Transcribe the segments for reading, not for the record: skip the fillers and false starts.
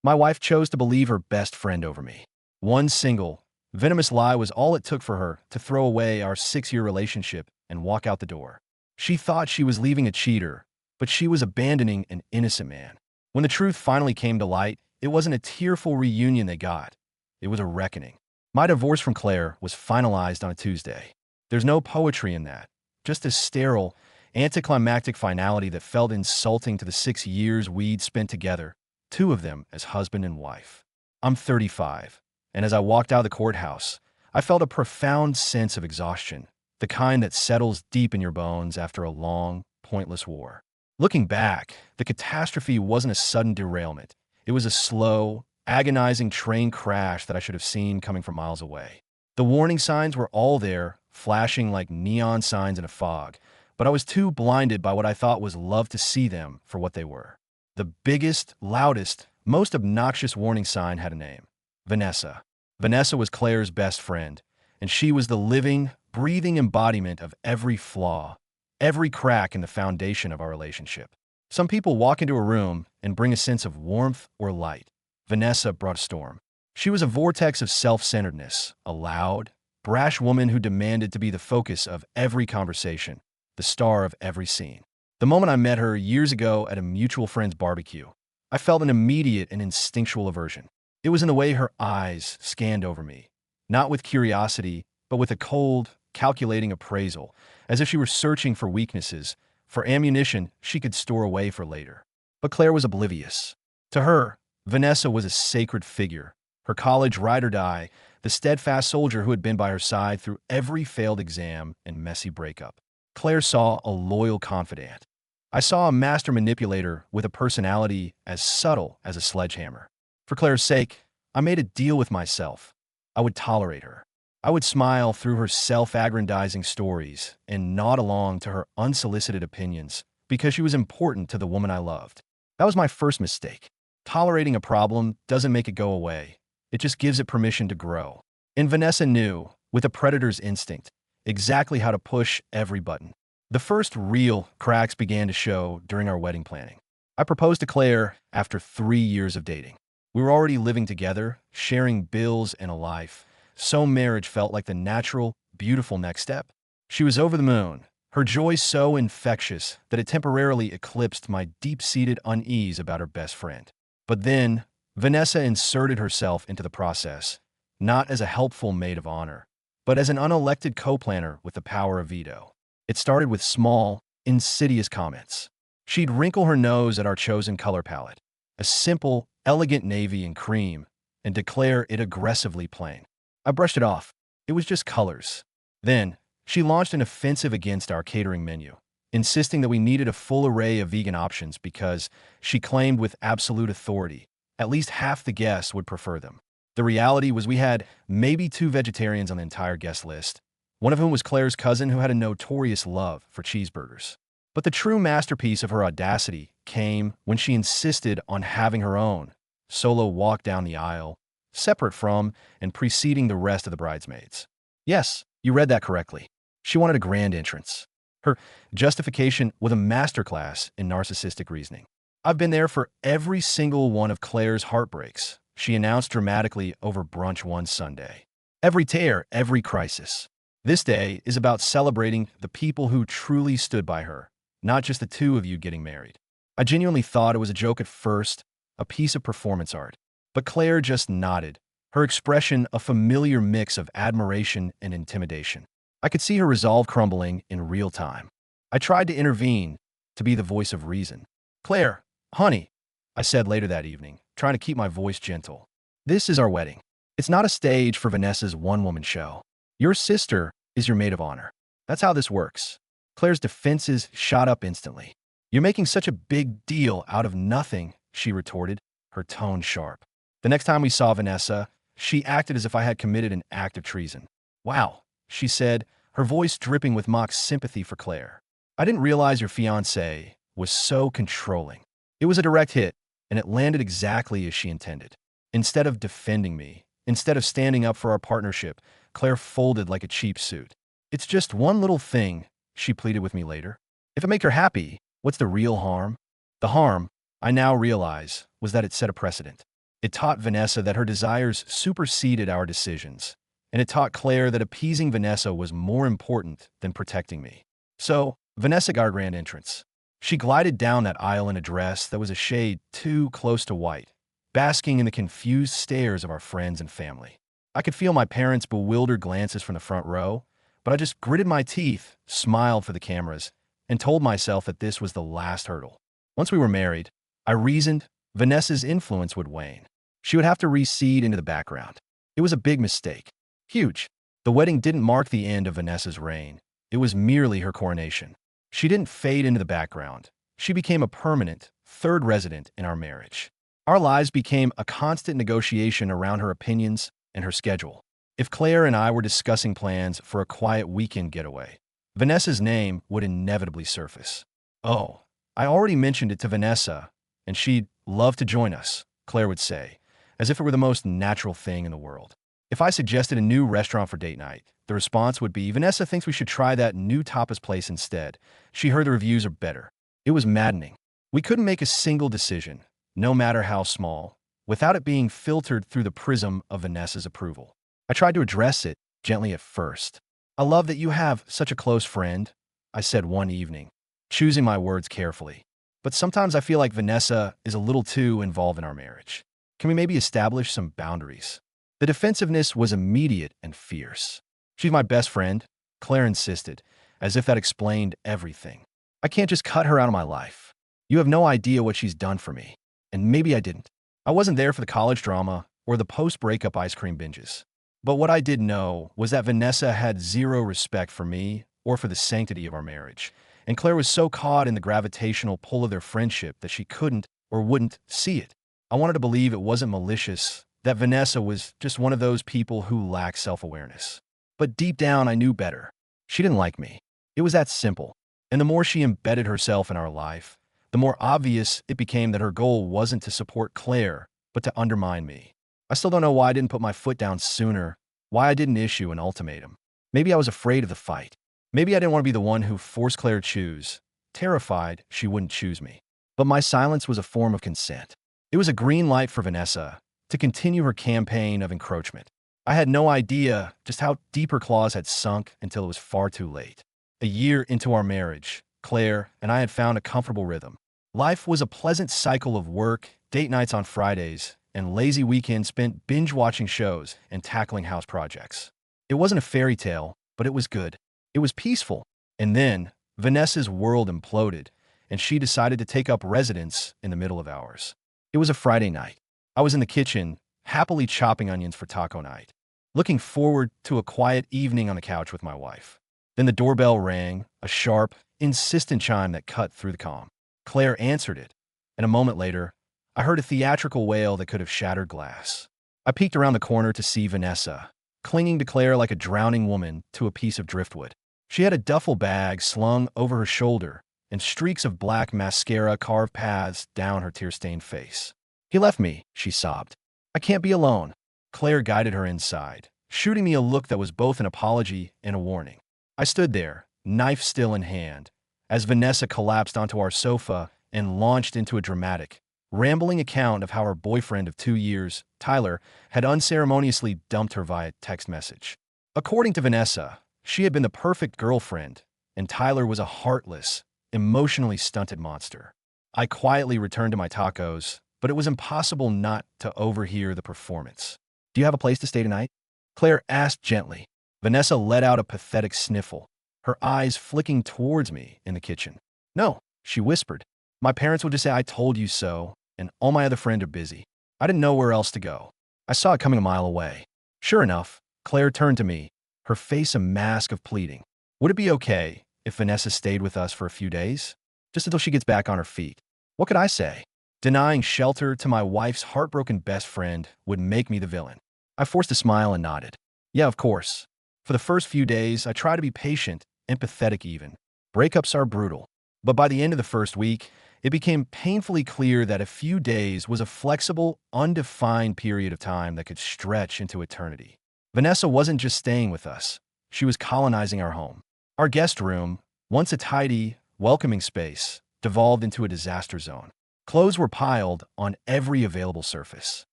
My wife chose to believe her best friend over me. One single, venomous lie was all it took for her to throw away our 6-year relationship and walk out the door. She thought she was leaving a cheater, but she was abandoning an innocent man. When the truth finally came to light, it wasn't a tearful reunion they got. It was a reckoning. My divorce from Claire was finalized on a Tuesday. There's no poetry in that, just a sterile, anticlimactic finality that felt insulting to the 6 years we'd spent together, 2 of them as husband and wife. I'm 35, and as I walked out of the courthouse, I felt a profound sense of exhaustion, the kind that settles deep in your bones after a long, pointless war. Looking back, the catastrophe wasn't a sudden derailment. It was a slow, agonizing train crash that I should have seen coming from miles away. The warning signs were all there, flashing like neon signs in a fog, but I was too blinded by what I thought was love to see them for what they were. The biggest, loudest, most obnoxious warning sign had a name: Vanessa. Vanessa was Claire's best friend, and she was the living, breathing embodiment of every flaw, every crack in the foundation of our relationship. Some people walk into a room and bring a sense of warmth or light. Vanessa brought a storm. She was a vortex of self-centeredness, a loud, brash woman who demanded to be the focus of every conversation, the star of every scene. The moment I met her years ago at a mutual friend's barbecue, I felt an immediate and instinctual aversion. It was in the way her eyes scanned over me, not with curiosity, but with a cold, calculating appraisal, as if she were searching for weaknesses, for ammunition she could store away for later. But Claire was oblivious. To her, Vanessa was a sacred figure, her college ride or die, the steadfast soldier who had been by her side through every failed exam and messy breakup. Claire saw a loyal confidant. I saw a master manipulator with a personality as subtle as a sledgehammer. For Claire's sake, I made a deal with myself. I would tolerate her. I would smile through her self-aggrandizing stories and nod along to her unsolicited opinions because she was important to the woman I loved. That was my first mistake. Tolerating a problem doesn't make it go away. It just gives it permission to grow. And Vanessa knew, with a predator's instinct, exactly how to push every button. The first real cracks began to show during our wedding planning. I proposed to Claire after 3 years of dating. We were already living together, sharing bills and a life, so marriage felt like the natural, beautiful next step. She was over the moon, her joy so infectious that it temporarily eclipsed my deep-seated unease about her best friend. But then, Vanessa inserted herself into the process, not as a helpful maid of honor, but as an unelected co-planner with the power of veto. It started with small, insidious comments. She'd wrinkle her nose at our chosen color palette, a simple, elegant navy and cream, and declare it aggressively plain. I brushed it off. It was just colors. Then, she launched an offensive against our catering menu, insisting that we needed a full array of vegan options because, she claimed with absolute authority, at least half the guests would prefer them. The reality was we had maybe 2 vegetarians on the entire guest list, one of whom was Claire's cousin who had a notorious love for cheeseburgers. But the true masterpiece of her audacity came when she insisted on having her own solo walk down the aisle, separate from and preceding the rest of the bridesmaids. Yes, you read that correctly. She wanted a grand entrance. Her justification was a masterclass in narcissistic reasoning. I've been there for every single one of Claire's heartbreaks, she announced dramatically over brunch one Sunday. Every tear, every crisis. This day is about celebrating the people who truly stood by her, not just the 2 of you getting married. I genuinely thought it was a joke at first, a piece of performance art. But Claire just nodded, her expression a familiar mix of admiration and intimidation. I could see her resolve crumbling in real time. I tried to intervene, to be the voice of reason. "Claire, honey," I said later that evening, trying to keep my voice gentle. "This is our wedding. It's not a stage for Vanessa's one-woman show. Your sister is your maid of honor. That's how this works." Claire's defenses shot up instantly. "You're making such a big deal out of nothing," she retorted, her tone sharp. The next time we saw Vanessa, she acted as if I had committed an act of treason. "Wow," she said, her voice dripping with mock sympathy for Claire. "I didn't realize your fiancé was so controlling." It was a direct hit, and it landed exactly as she intended. Instead of defending me, instead of standing up for our partnership, Claire folded like a cheap suit. "It's just one little thing," she pleaded with me later. "If it makes her happy, what's the real harm?" The harm, I now realize, was that it set a precedent. It taught Vanessa that her desires superseded our decisions, and it taught Claire that appeasing Vanessa was more important than protecting me. So, Vanessa got her grand entrance. She glided down that aisle in a dress that was a shade too close to white, basking in the confused stares of our friends and family. I could feel my parents' bewildered glances from the front row, but I just gritted my teeth, smiled for the cameras, and told myself that this was the last hurdle. Once we were married, I reasoned Vanessa's influence would wane. She would have to recede into the background. It was a big mistake. Huge. The wedding didn't mark the end of Vanessa's reign. It was merely her coronation. She didn't fade into the background. She became a permanent, third resident in our marriage. Our lives became a constant negotiation around her opinions and her schedule. If Claire and I were discussing plans for a quiet weekend getaway, Vanessa's name would inevitably surface. "Oh, I already mentioned it to Vanessa, and she'd love to join us," Claire would say, as if it were the most natural thing in the world. If I suggested a new restaurant for date night, the response would be, "Vanessa thinks we should try that new tapas place instead. She heard the reviews are better." It was maddening. We couldn't make a single decision, no matter how small, without it being filtered through the prism of Vanessa's approval. I tried to address it gently at first. "I love that you have such a close friend," I said one evening, choosing my words carefully. "But sometimes I feel like Vanessa is a little too involved in our marriage. Can we maybe establish some boundaries?" The defensiveness was immediate and fierce. "She's my best friend," Claire insisted, as if that explained everything. "I can't just cut her out of my life. You have no idea what she's done for me." And maybe I didn't. I wasn't there for the college drama or the post-breakup ice cream binges. But what I did know was that Vanessa had zero respect for me or for the sanctity of our marriage, and Claire was so caught in the gravitational pull of their friendship that she couldn't or wouldn't see it. I wanted to believe it wasn't malicious, that Vanessa was just one of those people who lack self-awareness. But deep down, I knew better. She didn't like me. It was that simple. And the more she embedded herself in our life, the more obvious it became that her goal wasn't to support Claire, but to undermine me. I still don't know why I didn't put my foot down sooner, why I didn't issue an ultimatum. Maybe I was afraid of the fight. Maybe I didn't want to be the one who forced Claire to choose, terrified she wouldn't choose me. But my silence was a form of consent. It was a green light for Vanessa to continue her campaign of encroachment. I had no idea just how deep her claws had sunk until it was far too late. A year into our marriage, Claire and I had found a comfortable rhythm. Life was a pleasant cycle of work, date nights on Fridays, and lazy weekends spent binge-watching shows and tackling house projects. It wasn't a fairy tale, but it was good. It was peaceful. And then, Vanessa's world imploded, and she decided to take up residence in the middle of ours. It was a Friday night. I was in the kitchen, happily chopping onions for taco night, looking forward to a quiet evening on the couch with my wife. Then the doorbell rang, a sharp, insistent chime that cut through the calm. Claire answered it, and a moment later, I heard a theatrical wail that could have shattered glass. I peeked around the corner to see Vanessa, clinging to Claire like a drowning woman to a piece of driftwood. She had a duffel bag slung over her shoulder, and streaks of black mascara carved paths down her tear-stained face. "He left me," she sobbed. "I can't be alone." Claire guided her inside, shooting me a look that was both an apology and a warning. I stood there, knife still in hand, as Vanessa collapsed onto our sofa and launched into a dramatic, rambling account of how her boyfriend of 2 years, Tyler, had unceremoniously dumped her via text message. According to Vanessa, she had been the perfect girlfriend, and Tyler was a heartless, emotionally stunted monster. I quietly returned to my tacos, but it was impossible not to overhear the performance. "Do you have a place to stay tonight?" Claire asked gently. Vanessa let out a pathetic sniffle, her eyes flicking towards me in the kitchen. "No," she whispered. "My parents would just say I told you so, and all my other friends are busy." I didn't know where else to go. I saw it coming a mile away. Sure enough, Claire turned to me, her face a mask of pleading. Would it be okay if Vanessa stayed with us for a few days? Just until she gets back on her feet. What could I say? Denying shelter to my wife's heartbroken best friend would make me the villain. I forced a smile and nodded. "Yeah, of course." For the first few days, I tried to be patient, empathetic even. Breakups are brutal. But by the end of the first week, it became painfully clear that a few days was a flexible, undefined period of time that could stretch into eternity. Vanessa wasn't just staying with us. She was colonizing our home. Our guest room, once a tidy, welcoming space, devolved into a disaster zone. Clothes were piled on every available surface.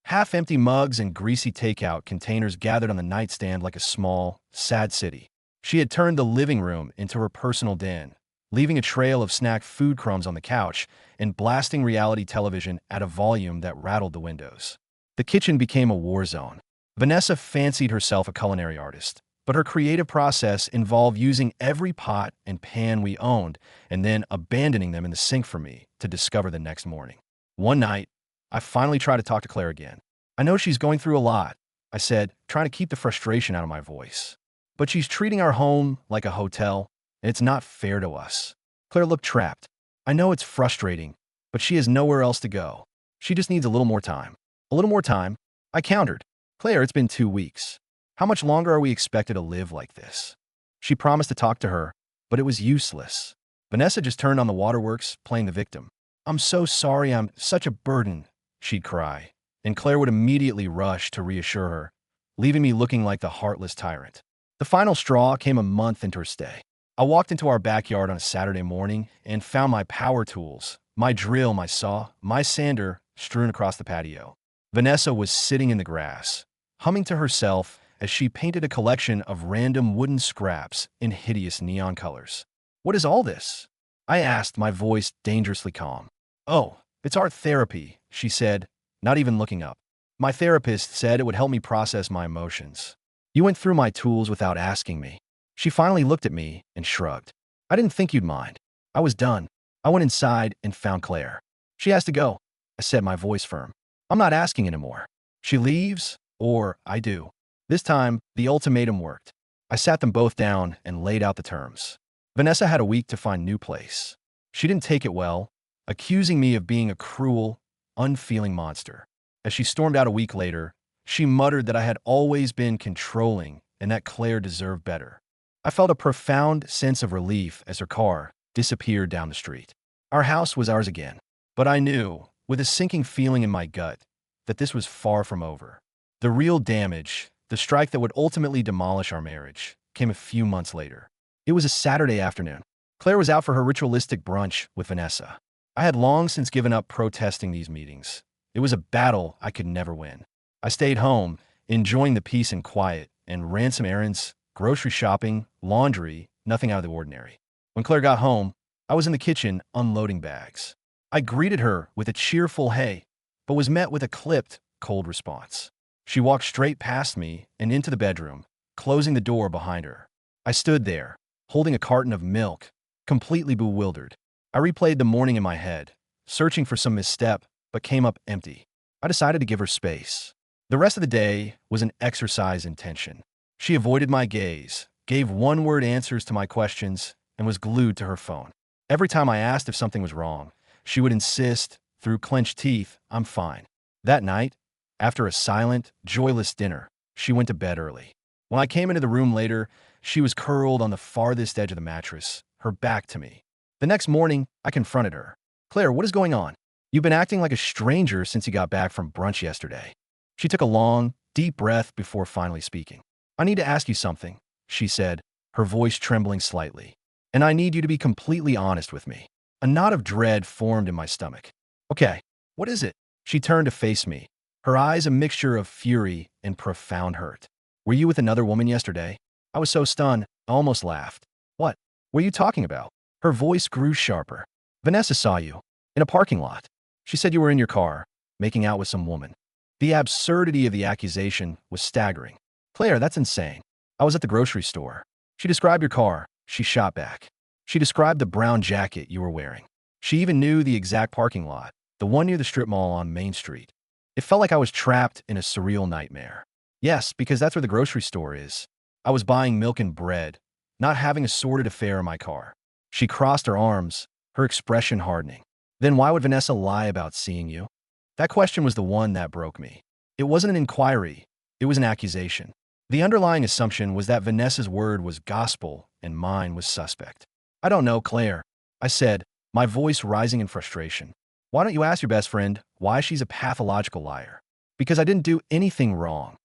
Half-empty mugs and greasy takeout containers gathered on the nightstand like a small, sad city. She had turned the living room into her personal den, leaving a trail of snack food crumbs on the couch and blasting reality television at a volume that rattled the windows. The kitchen became a war zone. Vanessa fancied herself a culinary artist, but her creative process involved using every pot and pan we owned and then abandoning them in the sink for me to discover the next morning. One night, I finally tried to talk to Claire again. I know she's going through a lot, I said, trying to keep the frustration out of my voice. But she's treating our home like a hotel, and it's not fair to us. Claire looked trapped. I know it's frustrating, but she has nowhere else to go. She just needs a little more time. A little more time? I countered. Claire, it's been 2 weeks. How much longer are we expected to live like this? She promised to talk to her, but it was useless. Vanessa just turned on the waterworks, playing the victim. I'm so sorry, I'm such a burden, she'd cry, and Claire would immediately rush to reassure her, leaving me looking like the heartless tyrant. The final straw came a month into her stay. I walked into our backyard on a Saturday morning and found my power tools, my drill, my saw, my sander strewn across the patio. Vanessa was sitting in the grass, humming to herself as she painted a collection of random wooden scraps in hideous neon colors. What is all this? I asked, my voice dangerously calm. Oh, it's art therapy, she said, not even looking up. My therapist said it would help me process my emotions. You went through my tools without asking me. She finally looked at me and shrugged. I didn't think you'd mind. I was done. I went inside and found Claire. She has to go, I said, my voice firm. I'm not asking anymore. She leaves, or I do. This time, the ultimatum worked. I sat them both down and laid out the terms. Vanessa had a week to find a new place. She didn't take it well, accusing me of being a cruel, unfeeling monster. As she stormed out a week later, she muttered that I had always been controlling and that Claire deserved better. I felt a profound sense of relief as her car disappeared down the street. Our house was ours again, but I knew, with a sinking feeling in my gut, that this was far from over. The real damage, the strike that would ultimately demolish our marriage, came a few months later. It was a Saturday afternoon. Claire was out for her ritualistic brunch with Vanessa. I had long since given up protesting these meetings. It was a battle I could never win. I stayed home, enjoying the peace and quiet, and ran some errands, grocery shopping, laundry, nothing out of the ordinary. When Claire got home, I was in the kitchen unloading bags. I greeted her with a cheerful hey, but was met with a clipped, cold response. She walked straight past me and into the bedroom, closing the door behind her. I stood there, holding a carton of milk, completely bewildered. I replayed the morning in my head, searching for some misstep, but came up empty. I decided to give her space. The rest of the day was an exercise in tension. She avoided my gaze, gave one-word answers to my questions, and was glued to her phone. Every time I asked if something was wrong, she would insist, through clenched teeth, I'm fine. That night, after a silent, joyless dinner, she went to bed early. When I came into the room later, she was curled on the farthest edge of the mattress, her back to me. The next morning, I confronted her. Claire, what is going on? You've been acting like a stranger since you got back from brunch yesterday. She took a long, deep breath before finally speaking. I need to ask you something, she said, her voice trembling slightly. And I need you to be completely honest with me. A knot of dread formed in my stomach. Okay, what is it? She turned to face me, her eyes a mixture of fury and profound hurt. Were you with another woman yesterday? I was so stunned, I almost laughed. What were you talking about? Her voice grew sharper. Vanessa saw you in a parking lot. She said you were in your car, making out with some woman. The absurdity of the accusation was staggering. Claire, that's insane. I was at the grocery store. She described your car. She shot back. She described the brown jacket you were wearing. She even knew the exact parking lot, the one near the strip mall on Main Street. It felt like I was trapped in a surreal nightmare. Yes, because that's where the grocery store is. I was buying milk and bread, not having a sordid affair in my car. She crossed her arms, her expression hardening. Then why would Vanessa lie about seeing you? That question was the one that broke me. It wasn't an inquiry. It was an accusation. The underlying assumption was that Vanessa's word was gospel and mine was suspect. I don't know, Claire, I said, my voice rising in frustration. Why don't you ask your best friend why she's a pathological liar? Because I didn't do anything wrong.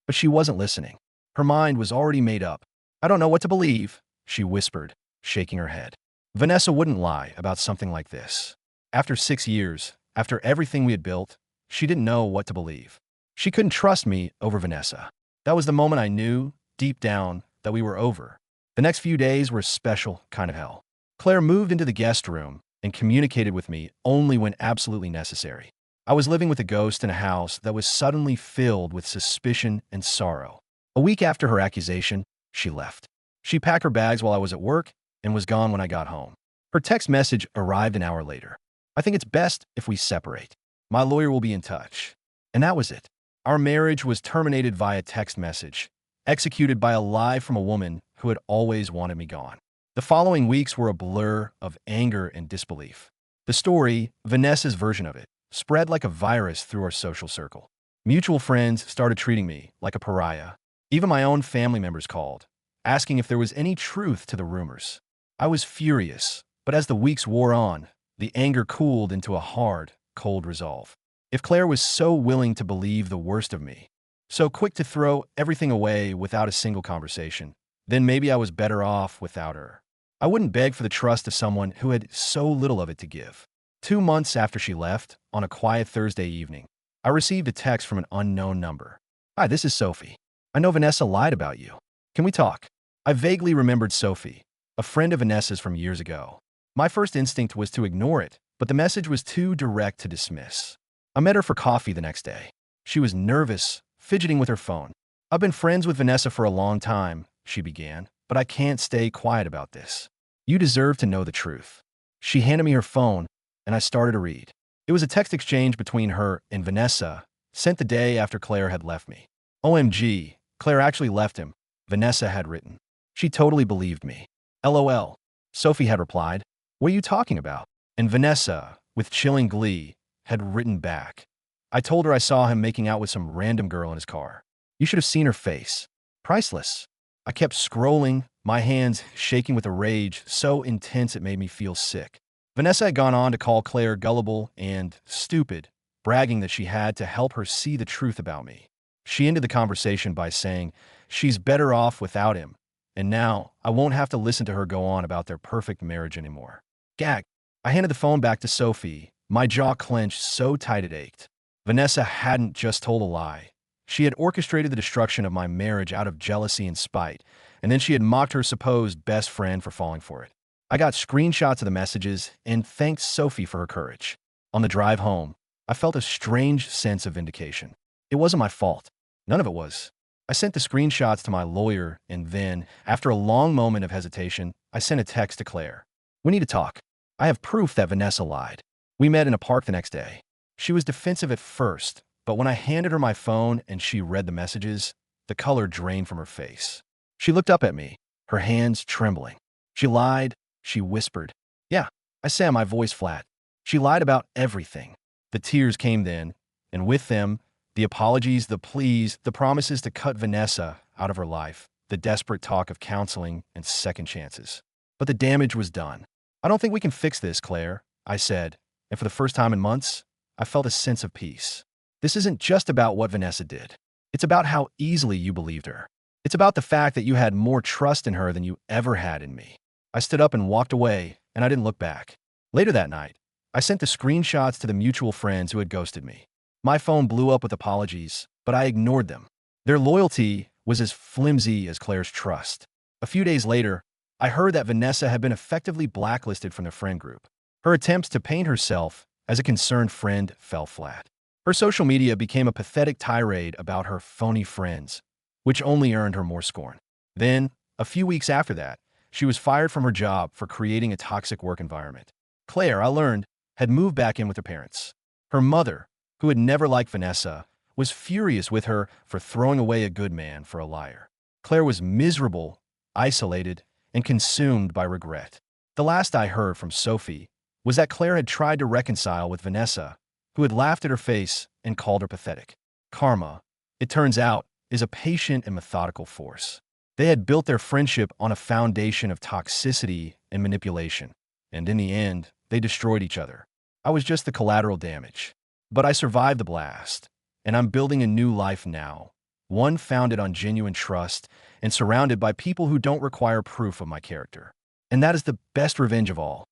But she wasn't listening. Her mind was already made up. I don't know what to believe, she whispered, shaking her head. Vanessa wouldn't lie about something like this. After 6 years, after everything we had built, she didn't know what to believe. She couldn't trust me over Vanessa. That was the moment I knew, deep down, that we were over. The next few days were a special kind of hell. Claire moved into the guest room and communicated with me only when absolutely necessary. I was living with a ghost in a house that was suddenly filled with suspicion and sorrow. A week after her accusation, she left. She packed her bags while I was at work and was gone when I got home. Her text message arrived an hour later. I think it's best if we separate. My lawyer will be in touch. And that was it. Our marriage was terminated via text message, executed by a lie from a woman who had always wanted me gone. The following weeks were a blur of anger and disbelief. The story, Vanessa's version of it, spread like a virus through our social circle. Mutual friends started treating me like a pariah. Even my own family members called, asking if there was any truth to the rumors. I was furious, but as the weeks wore on, the anger cooled into a hard, cold resolve. If Claire was so willing to believe the worst of me, so quick to throw everything away without a single conversation, then maybe I was better off without her. I wouldn't beg for the trust of someone who had so little of it to give. 2 months after she left, on a quiet Thursday evening, I received a text from an unknown number. "Hi, this is Sophie. I know Vanessa lied about you. Can we talk?" I vaguely remembered Sophie, a friend of Vanessa's from years ago. My first instinct was to ignore it, but the message was too direct to dismiss. I met her for coffee the next day. She was nervous, fidgeting with her phone. "I've been friends with Vanessa for a long time," she began, "but I can't stay quiet about this. You deserve to know the truth." She handed me her phone, and I started to read. It was a text exchange between her and Vanessa, sent the day after Claire had left me. "OMG, Claire actually left him," Vanessa had written. She totally believed me. "LOL," Sophie had replied. "What are you talking about?" And Vanessa, with chilling glee, had written back. "I told her I saw him making out with some random girl in his car. You should have seen her face. Priceless." I kept scrolling, my hands shaking with a rage so intense it made me feel sick. Vanessa had gone on to call Claire gullible and stupid, bragging that she had to help her see the truth about me. She ended the conversation by saying, "She's better off without him, and now I won't have to listen to her go on about their perfect marriage anymore." Gag. I handed the phone back to Sophie, my jaw clenched so tight it ached. Vanessa hadn't just told a lie. She had orchestrated the destruction of my marriage out of jealousy and spite, and then she had mocked her supposed best friend for falling for it. I got screenshots of the messages and thanked Sophie for her courage. On the drive home, I felt a strange sense of vindication. It wasn't my fault. None of it was. I sent the screenshots to my lawyer, and then, after a long moment of hesitation, I sent a text to Claire. "We need to talk. I have proof that Vanessa lied." We met in a park the next day. She was defensive at first, but when I handed her my phone and she read the messages, the color drained from her face. She looked up at me, her hands trembling. "She lied," she whispered. "Yeah," I said, my voice flat. "She lied about everything." The tears came then, and with them, the apologies, the pleas, the promises to cut Vanessa out of her life, the desperate talk of counseling and second chances. But the damage was done. "I don't think we can fix this, Claire," I said, and for the first time in months, I felt a sense of peace. This isn't just about what Vanessa did. It's about how easily you believed her. It's about the fact that you had more trust in her than you ever had in me. I stood up and walked away, and I didn't look back. Later that night, I sent the screenshots to the mutual friends who had ghosted me. My phone blew up with apologies, but I ignored them. Their loyalty was as flimsy as Claire's trust. A few days later, I heard that Vanessa had been effectively blacklisted from the friend group. Her attempts to paint herself as a concerned friend fell flat. Her social media became a pathetic tirade about her phony friends, which only earned her more scorn. Then, a few weeks after that, she was fired from her job for creating a toxic work environment. Claire, I learned, had moved back in with her parents. Her mother, who had never liked Vanessa, was furious with her for throwing away a good man for a liar. Claire was miserable, isolated, and consumed by regret. The last I heard from Sophie was that Claire had tried to reconcile with Vanessa, who had laughed at her face and called her pathetic. Karma, it turns out, is a patient and methodical force. They had built their friendship on a foundation of toxicity and manipulation, and in the end, they destroyed each other. I was just the collateral damage. But I survived the blast, and I'm building a new life now, one founded on genuine trust and surrounded by people who don't require proof of my character. And that is the best revenge of all.